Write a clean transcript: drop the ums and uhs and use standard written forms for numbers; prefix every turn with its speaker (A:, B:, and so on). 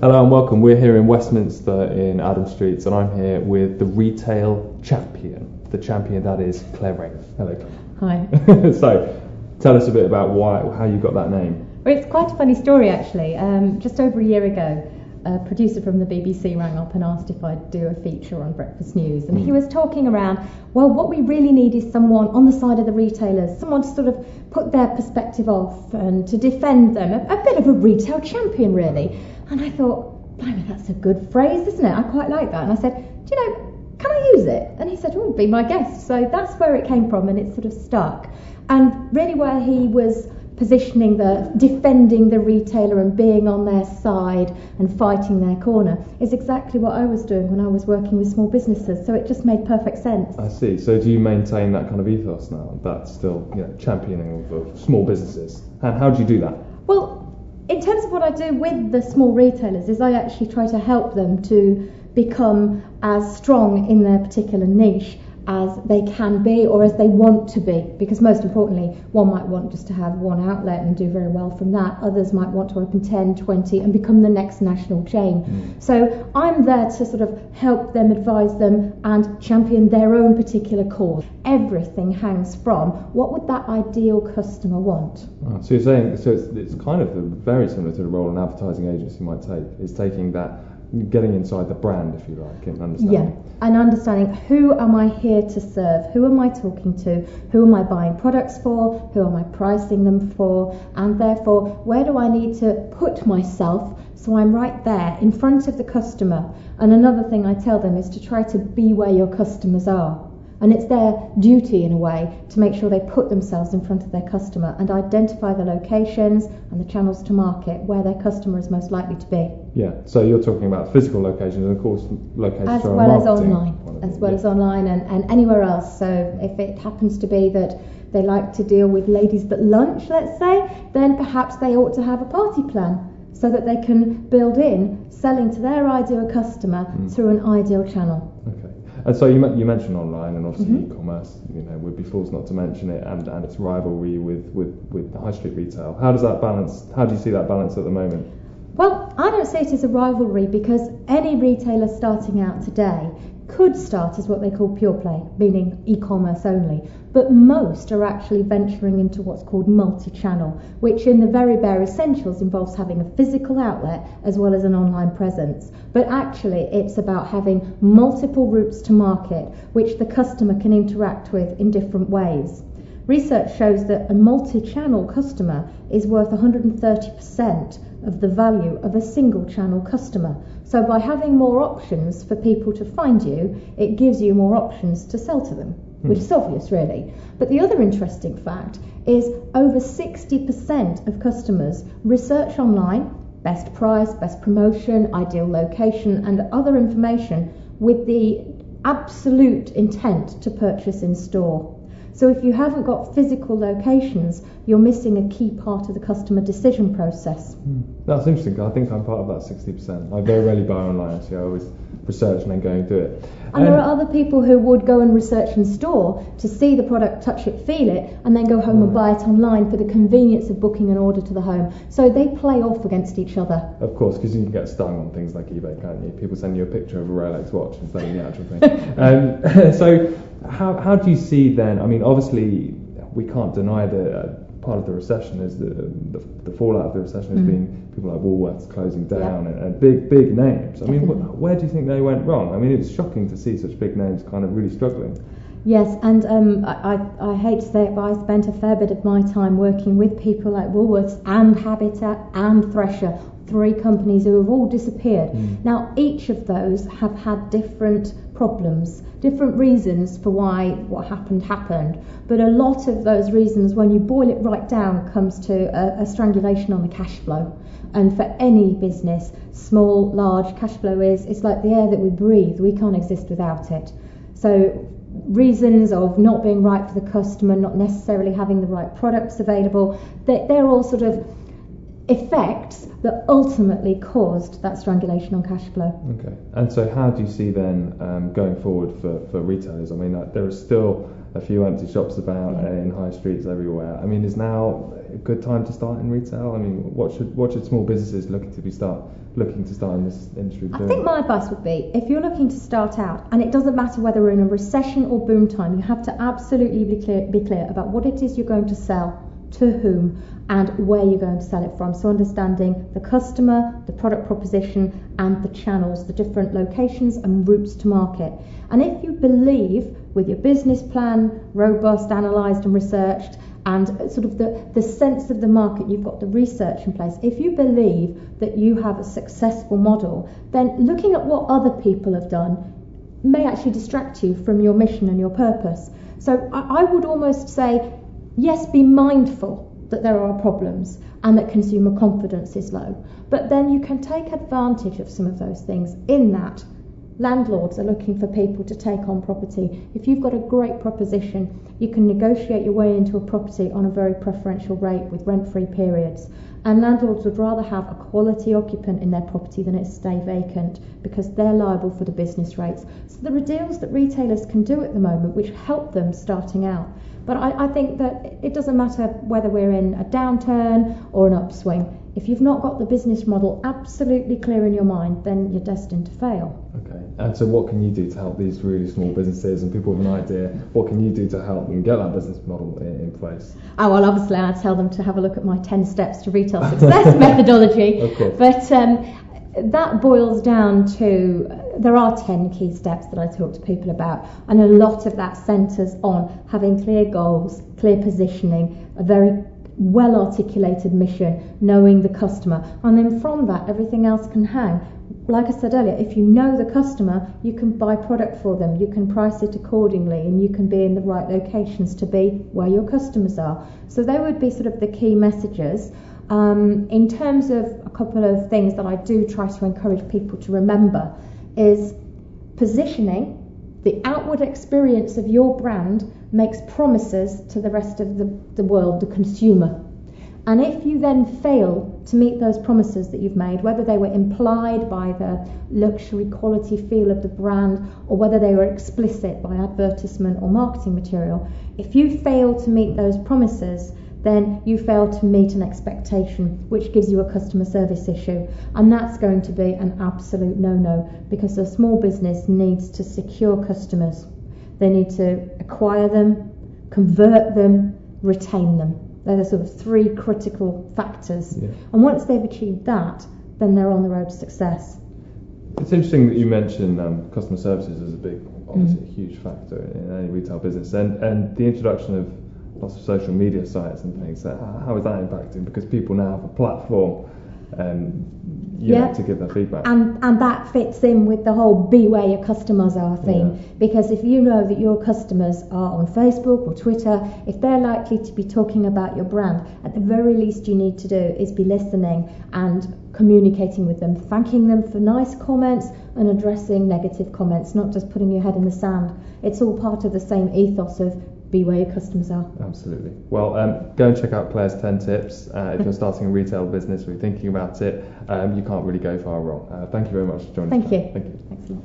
A: Hello and welcome. We're here in Westminster in Adam Street, and I'm here with the retail champion, the champion that is Clare Rayner. Hello, Clare.
B: Hi.
A: So, tell us a bit about how you got that name.
B: Well, it's quite a funny story actually. Just over a year ago, a producer from the BBC rang up and asked if I'd do a feature on Breakfast News, and he was talking around, well, what we really need is someone on the side of the retailers, someone to sort of put their perspective off and to defend them, a bit of a retail champion really. And I thought, blimey, that's a good phrase, isn't it? I quite like that. And I said, do you know, can I use it? And he said, oh, be my guest. So that's where it came from, and it sort of stuck. And really where he was positioning defending the retailer and being on their side and fighting their corner is exactly what I was doing when I was working with small businesses. So it just made perfect sense.
A: I see. So do you maintain that kind of ethos now? That's still, championing of small businesses. And how do you do that?
B: Well, in terms of what I do with the small retailers is I actually try to help them to become as strong in their particular niche as they can be or as they want to be, because most importantly, one might want just to have one outlet and do very well from that. Others might want to open 10, 20 and become the next national chain. So I'm there to sort of help them, advise them and champion their own particular cause. Everything hangs from what would that ideal customer want.
A: So you're saying, it's kind of very similar to the role an advertising agency might take, is taking that, getting inside the brand, if you like, and understanding.
B: Yeah, and understanding who am I here to serve, who am I talking to, who am I buying products for, who am I pricing them for, and therefore where do I need to put myself so I'm right there in front of the customer. And another thing I tell them is to try to be where your customers are. And it's their duty in a way to make sure they put themselves in front of their customer and identify the locations and the channels to market where their customer is most likely to be.
A: Yeah, so you're talking about physical locations and of course locations
B: as
A: for
B: well as
A: marketing
B: online, as well as online and anywhere else. So if it happens to be that they like to deal with ladies that lunch, let's say, then perhaps they ought to have a party plan so that they can build in selling to their ideal customer through an ideal channel.
A: Okay. And so you mentioned online and obviously e-commerce, we'd be fools not to mention it, and its rivalry with the high street retail. How do you see that balance at the moment?
B: Well, I don't see it as a rivalry because any retailer starting out today could start as what they call pure play, meaning e-commerce only, but most are actually venturing into what's called multi-channel, which in the very bare essentials involves having a physical outlet as well as an online presence. But actually it's about having multiple routes to market which the customer can interact with in different ways. Research shows that a multi-channel customer is worth 130% of the value of a single channel customer. So by having more options for people to find you, it gives you more options to sell to them, which is obvious really. But the other interesting fact is over 60% of customers research online, best price, best promotion, ideal location and other information with the absolute intent to purchase in store. So if you haven't got physical locations, you're missing a key part of the customer decision process.
A: That's interesting. I think I'm part of that 60%. I very rarely buy online, actually. I always research and then go and do it.
B: And there are other people who would go and research in store to see the product, touch it, feel it, and then go home and buy it online for the convenience of booking an order to the home. So they play off against each other.
A: Of course, because you can get stung on things like eBay, can't you? People send you a picture of a Rolex watch instead of the actual thing. So how do you see then, I mean, obviously we can't deny that part of the recession is the fallout of the recession has been people like Woolworths closing down and big names. I mean, where do you think they went wrong? I mean, it's shocking to see such big names kind of really struggling.
B: Yes, and I hate to say it, but I spent a fair bit of my time working with people like Woolworths and Habitat and Thresher, 3 companies who have all disappeared. Now, each of those have had different problems, different reasons for why what happened, but a lot of those reasons, when you boil it right down, comes to a strangulation on the cash flow. And for any business, small, large, cash flow it's like the air that we breathe. We can't exist without it. So reasons of not being right for the customer, not necessarily having the right products available, they're all sort of effects that ultimately caused that strangulation on cash flow.
A: Okay. And so how do you see then going forward for retailers? I mean, there are still a few empty shops about in high streets everywhere. I mean, is now a good time to start in retail? I mean, what should small businesses looking to start in this industry doing?
B: I think my advice would be, if you're looking to start out, and it doesn't matter whether we're in a recession or boom time, you have to absolutely be clear about what it is you're going to sell, to whom, and where you're going to sell it from. So understanding the customer, the product proposition, and the channels, the different locations and routes to market. And if you believe, with your business plan robust, analysed and researched, and sort of the sense of the market, you've got the research in place, if you believe that you have a successful model, then looking at what other people have done may actually distract you from your mission and your purpose. So I would almost say, yes, be mindful that there are problems and that consumer confidence is low, but then you can take advantage of some of those things in that landlords are looking for people to take on property. If you've got a great proposition, you can negotiate your way into a property on a very preferential rate with rent-free periods. And landlords would rather have a quality occupant in their property than it stay vacant, because they're liable for the business rates. So there are deals that retailers can do at the moment which help them starting out. But I think that it doesn't matter whether we're in a downturn or an upswing. If you've not got the business model absolutely clear in your mind, then you're destined to fail.
A: Okay. And so what can you do to help these really small businesses and people with an idea? What can you do to help them get that business model in place?
B: Oh, well, obviously I'd tell them to have a look at my 10 steps to retail success methodology.
A: Of course.
B: But that boils down to, there are 10 key steps that I talk to people about, and a lot of that centres on having clear goals, clear positioning, a very well articulated mission, knowing the customer, and then from that everything else can hang. Like I said earlier, if you know the customer, you can buy product for them, you can price it accordingly, and you can be in the right locations to be where your customers are. So they would be sort of the key messages. In terms of a couple of things that I do try to encourage people to remember is positioning. The outward experience of your brand makes promises to the rest of the world, the consumer. And if you then fail to meet those promises that you've made, whether they were implied by the luxury quality feel of the brand or whether they were explicit by advertisement or marketing material, if you fail to meet those promises, then you fail to meet an expectation, which gives you a customer service issue. And that's going to be an absolute no-no, because a small business needs to secure customers. They need to acquire them, convert them, retain them. They're the sort of three critical factors. Yeah. And once they've achieved that, then they're on the road to success.
A: It's interesting that you mentioned customer services as a big, obviously a huge factor in any retail business, and the introduction of lots of social media sites and things. How is that impacting? Because people now have a platform to give their feedback.
B: And that fits in with the whole be where your customers are theme. Yeah. Because if you know that your customers are on Facebook or Twitter, if they're likely to be talking about your brand, at the very least you need to do is be listening and communicating with them, thanking them for nice comments and addressing negative comments, not just putting your head in the sand. It's all part of the same ethos of be where your customers are.
A: Absolutely. Well, go and check out Clare's 10 tips. If you're starting a retail business or you're thinking about it, you can't really go far wrong. Thank you very much for joining us.
B: Thank you.
A: Thank you.
B: Thanks a lot.